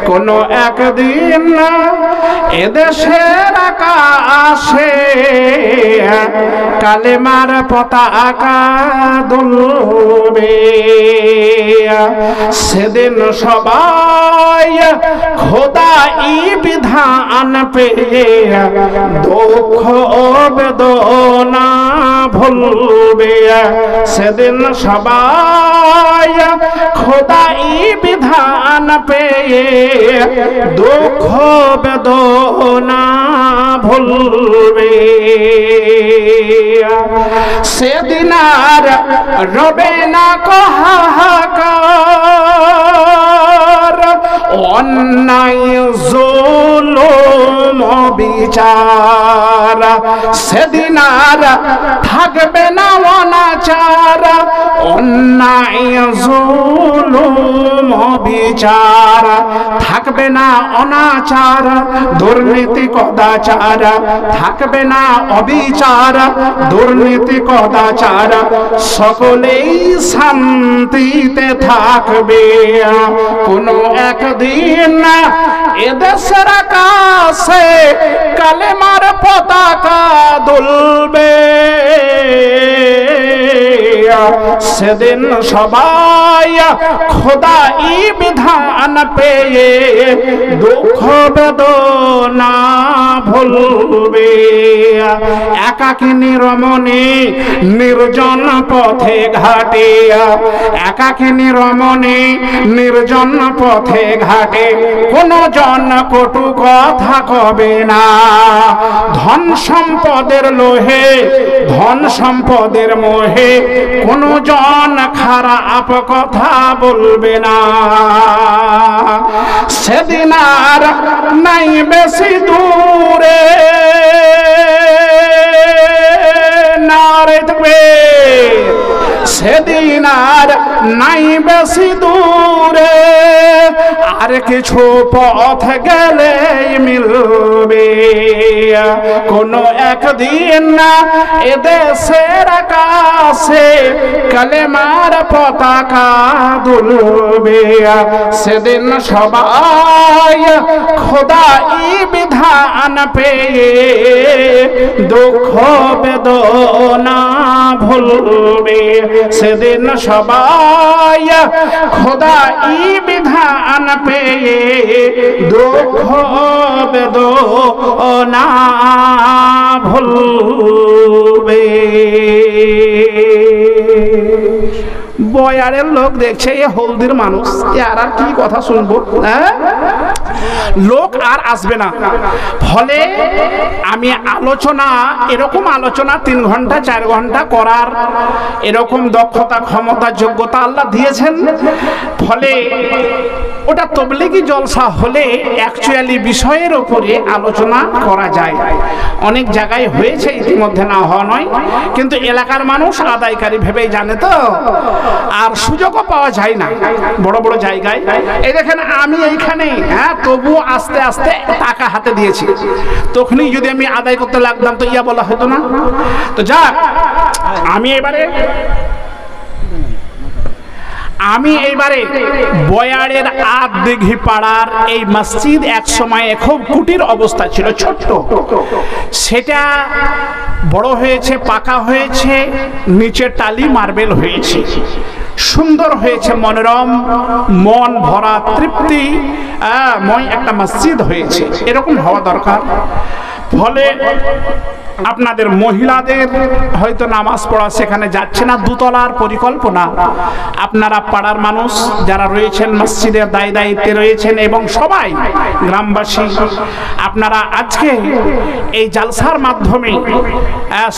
কোনো একদিন এদেশের আকাশে কালেমার পতাকা দুলবে। সেদিন সবাই খোদাই বিধান পেয়ে দুঃখ বেদনা ভুলবে। সেদিন সবাই খোদাই বিধান পেয়ে দুঃখ বেদনা ভুলবে। সেদিন আর রবে না হাহাকার, অন্যায় জুলুম বিচার। সেদিন আর থাকবে না অনাচার, অন্যায় জুলুম বিচার। থাকবে না অনাচার, দুর্নীতি কদাচার। থাকবে না অবিচার, দুর্নীতি কদাচার। সকলেই শান্তিতে থাকবে। কোনো একদিন এদেশের আকাশে কালেমার পতাকা দুলবে। সেদিন সবাই খোদাই বিধান পেয়ে দুঃখ বেদনা ভুলবে। একাকিনী রমণী নির্জন পথে ঘাটে, একাকিনী রমণী নির্জন পথে ঘাটে কোন জন কটু কথা কবে না। ধন সম্পদের লোহে, ধন সম্পদের মোহে কোন জন খারাপ কথা বলবে না। সেদিন আর নাই বেশি দূরে নারে থাকবে। সেদিন আর নাই বেশি দূরে, আর কিছু পথ গেলে মিলবে। কোনো একদিন না এদেশের আকাশে কালেমার পতাকা দুলবে। সেদিন সবাই খোদাই বিধান পেয়ে দুঃখ বেদনা ভুলবে। সেদিন সবাই খোদাই বিধান পেয়ে দুঃখ বেদনা ভুলবে। বয়ারের লোক দেখছে এ হলদির মানুষ, আর কি কথা শুনবো, লোক আর আসবে না। ফলে আমি আলোচনা, এরকম আলোচনা 3 ঘন্টা 4 ঘন্টা করার এরকম দক্ষতা ক্ষমতা যোগ্যতা আল্লাহ দিয়েছেন। ফলে ওটা তবলিগি জলসা হলে অ্যাকচুয়ালি বিষয়ের উপরে আলোচনা করা যায়। অনেক জায়গায় হয়েছে, ইতিমধ্যে না হওয়া নয়, কিন্তু এলাকার মানুষ আদায়কারী ভেবেই জানে তো, আর সুযোগও পাওয়া যায় না বড় বড় জায়গায়। এই দেখেন আমি এইখানে, তবু আস্তে আস্তে টাকা হাতে দিয়েছি। তখনই যদি আমি আদায় করতে লাগতাম তো ইয়া বলা হতো না। তো যাক, আমি এইবারে বয়ারের আদিঘি পাড়ার এই মসজিদ এক সময় খুব কুটির অবস্থা ছিল, ছোট্ট। সেটা বড় হয়েছে, পাকা হয়েছে, নিচে টালি মার্বেল হয়েছে, সুন্দর হয়েছে, মনোরম, মন ভরা তৃপ্তি ময় একটা মসজিদ হয়েছে। এরকম হওয়া দরকার। ফলে আপনাদের মহিলাদের হয়তো নামাজ পড়া সেখানে যাচ্ছে না, দুতলার পরিকল্পনা। আপনারা পাড়ার মানুষ যারা রয়েছেন, মসজিদের দায়িত্বে রয়েছেন এবং সবাই গ্রামবাসী, আপনারা আজকে এই জালসার মাধ্যমে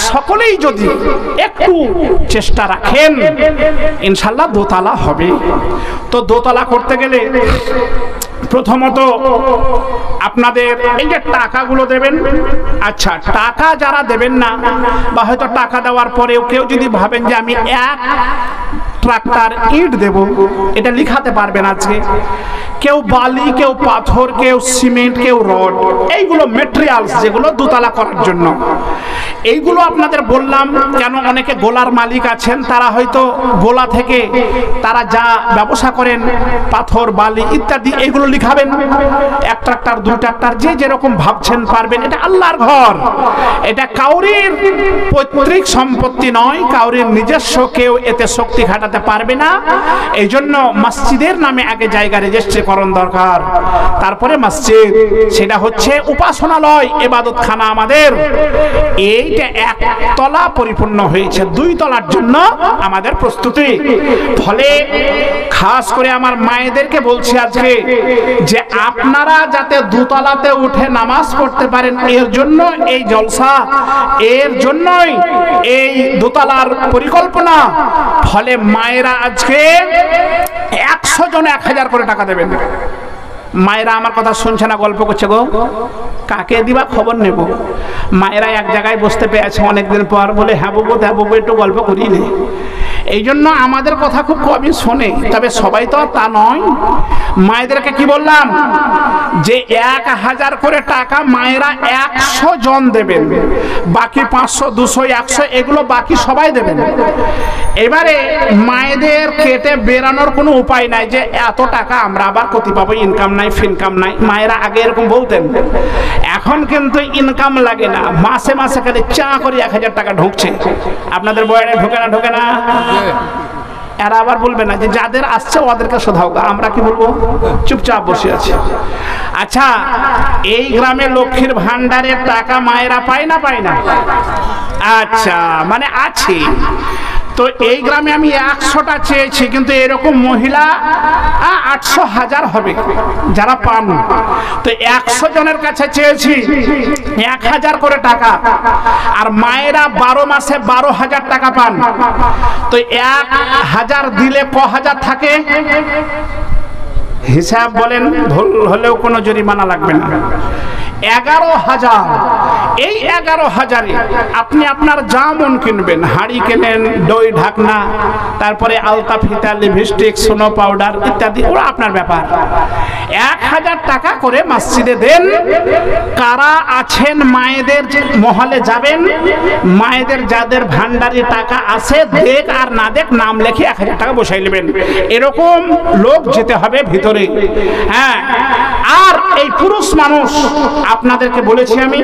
সকলেই যদি একটু চেষ্টা রাখেন, ইনশাল্লাহ দোতলা হবে। তো দোতলা করতে গেলে প্রথমত আপনাদের এই যে টাকাগুলো দেবেন, আচ্ছা টাকা যারা দেবেন না, বা হয়তো টাকা দেওয়ার পরেও কেউ যদি ভাবেন যে আমি ট্রাক্টর ইট দেব, এটা লিখাতে পারবেন আজকে। কেউ বালি, কেউ পাথর, কেউ সিমেন্ট, কেউ রড, এইগুলো মেটেরিয়ালস যেগুলো দোতলা করার জন্য। এইগুলো আপনাদের বললাম কেন, অনেকে গোলার মালিক আছেন, তারা হয়তো গোলা থেকে তারা যা ব্যবসা করেন পাথর, বালি ইত্যাদি এইগুলো লিখাবেন। এক ট্রাক্টর, দুই ট্রাক্টর, যে যেরকম ভাবছেন পারবেন। এটা আল্লাহর ঘর, এটা কাউরির পৈতৃক সম্পত্তি নয়, কাউরির নিজস্ব, কেউ এতে শক্তি খাটাতে পারবে না। এই জন্য মসজিদের নামে আগে জায়গা রেজিস্ট্রিকরণ দরকার, তারপরে মসজিদ। সেটা হচ্ছে উপাসনালয়, ইবাদতখানা আমাদের। এইটা একতলা পরিপূর্ণ হয়েছে, দুই তলার জন্য আমাদের প্রস্তুতি। ফলে খাস করে আমার মায়েদেরকে বলছি আজকে যে আপনারা যাতে দুতলাতে উঠে নামাজ পড়তে পারেন, এর জন্য এই জলসা, এর জন্যই এই দোতলার পরিকল্পনা। ফলে মায়েরা আজকে 100 জন 1000 করে টাকা দেবেন। মায়েরা আমার কথা শুনছে না, গল্প করছে, গো কাকে দিবা খবর নেব। মায়েরা এক জায়গায় বসতে পেয়েছে অনেকদিন পর, বলে হ্যাঁ বাবু, হ্যাঁ বাবু, একটু গল্প করিয়ে নে। এই জন্য আমাদের কথা খুব কমই শোনে, তবে সবাই তো তা নয়। মায়েদেরকে কি বললাম যে 1000 করে টাকা মায়েরা 100 জন দেবেন, বাকি 500, 200, 100 এগুলো বাকি সবাই দেবেন। এবারে মায়েদের কেটে বেরানোর কোনো উপায় নাই যে এত টাকা আমরা আবার কোথায় পাবো, ইনকাম নাই, ফিনকাম নাই। মায়েরা আগে এরকম বলতেন, এখন কিন্তু ইনকাম লাগে না, মাসে মাসে খালি চা করে 1000 টাকা ঢুকছে। আপনাদের বয়ারে ঢোকে না? ঢোকে না? এরা আবার বলবে না যে যাদের আসছে ওদেরকে শোধাও, আমরা কি বলবো, চুপচাপ বসে আছে। আচ্ছা, এই গ্রামে লক্ষ্মীর ভান্ডারের টাকা মায়েরা পায় না? পায় না? আচ্ছা, মানে আছে। তো এই গ্রামে আমি 100টা চেয়েছি, কিন্তু এরকম মহিলা 800, 1000 হবে যারা পান। তো 100 জনের কাছে চেয়েছি 1000 করে টাকা, আর মায়েরা 12 মাসে 12,000 টাকা পান। তো 1000 দিলে ক হাজার থাকে? হিসাব বলেন, ভুল হলেও কোনো জরিমানা লাগবে না। 11,000। এই 11,000-এ আপনি আপনার যা মন কিনবেন, হাঁড়ি কেনেন, দই ঢাকনা, তারপরে আলতা, ফিতা, লিপস্টিক, সোনো পাউডার ইত্যাদি, ওরা আপনার ব্যাপার। 1000 টাকা করে মসজিদে দেন। কারা আছেন মায়েদের মহলে যাবেন, মায়েদের যাদের ভান্ডারি টাকা আছে, দেখ আর না দেখ, নাম লেখে 1000 টাকা বসাই নেবেন। এরকম লোক যেতে হবে ভিতরে। হ্যাঁ, আর এই পুরুষ মানুষ আপনাদেরকে বলেছি আমি,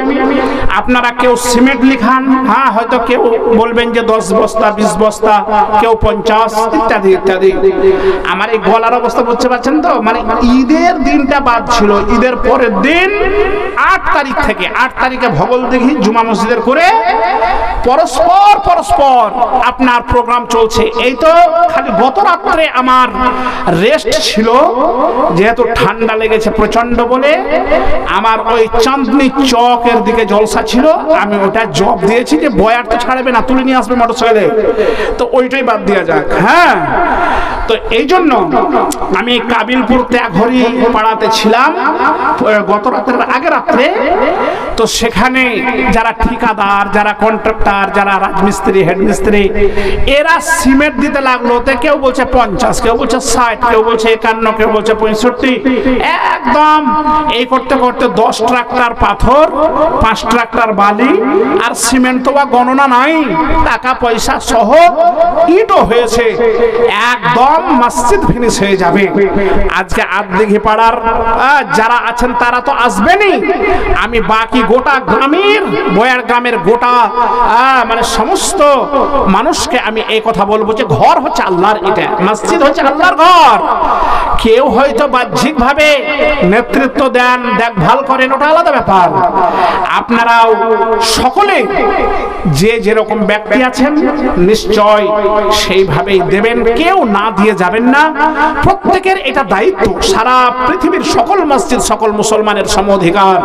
আপনারা কেউ সিমেন্ট লিখান, হ্যাঁ হয়তো কেউ বলবেন যে 10 বস্তা, 20 বস্তা, কেউ 50 ইত্যাদি ইত্যাদি। আমার এই গলার অবস্থা বুঝতে পারছেন তো? মানে ঈদের দিনটা বাদ ছিল, ঈদের পরের দিন 8 তারিখ থেকে, 8 তারিখে ভগলদিঘি জুমা মসজিদের করে পরস্পর আপনার প্রোগ্রাম চলছে। এই তো খালি গত রাত্রে আমার রেস্ট ছিল, যেহেতু ঠান্ডা লেগেছে প্রচন্ড বলে আমার ওই চাঁদনি চকের দিকে জলসা ছিল, আমি ওটা জব দিয়েছি যে বয়ার তো ছাড়বে না, তুলে নিয়ে আসবে মোটরসাইকেলে, তো ওইটাই বাদ দেওয়া যাক। হ্যাঁ, তো এই জন্য আমি কাবিলপুর ত্যাগহরি পাড়াতে ছিলাম গত রাতের আগে রাত্রে। তো সেখানে যারা ঠিকাদার, যারা কন্ট্রাক্টর, যারা রাজমিস্ত্রি, হেডমিস্ত্রি, এরা সিমেন্ট দিতে লাগলো। তো কেউ বলছে 50, কেউ বলছে 60, কেউ বলছে 51, কেউ বলছে 65। একদম এই করতে করতে 10 ট্রাক্টর পাথর, 5 ট্রাক্টর বালি আর সিমেন্ট তো গণনা নাই, টাকা পয়সা সহ ইটও হয়েছে। একদম মসজিদ ফিনিশ হয়ে যাবে। আজকে আদদিঘি পাড়ার যারা আছেন তারা তো আসবেনই, আমি বাকি গোটা গ্রামের, বয়ার গ্রামের গোটা মানে সমস্ত মানুষকে আমি এই কথা বলবো যে ঘর হচ্ছে আল্লাহর, এটা মসজিদ হচ্ছে আল্লাহর ঘর। কেউ হয়তো বাহ্যিক ভাবে নেতৃত্ব দেন, দেখভাল করেন, ওটা আলাদা ব্যাপার। আপনারাও সকলে যে যেরকম ব্যক্তি আছেন নিশ্চয় সেইভাবেই দেবেন, কেউ না দিয়ে যাবেন না। প্রত্যেকের এটা দায়িত্ব, সারা পৃথিবীর সকল মসজিদ, সকল মুসলমানের সম অধিকার।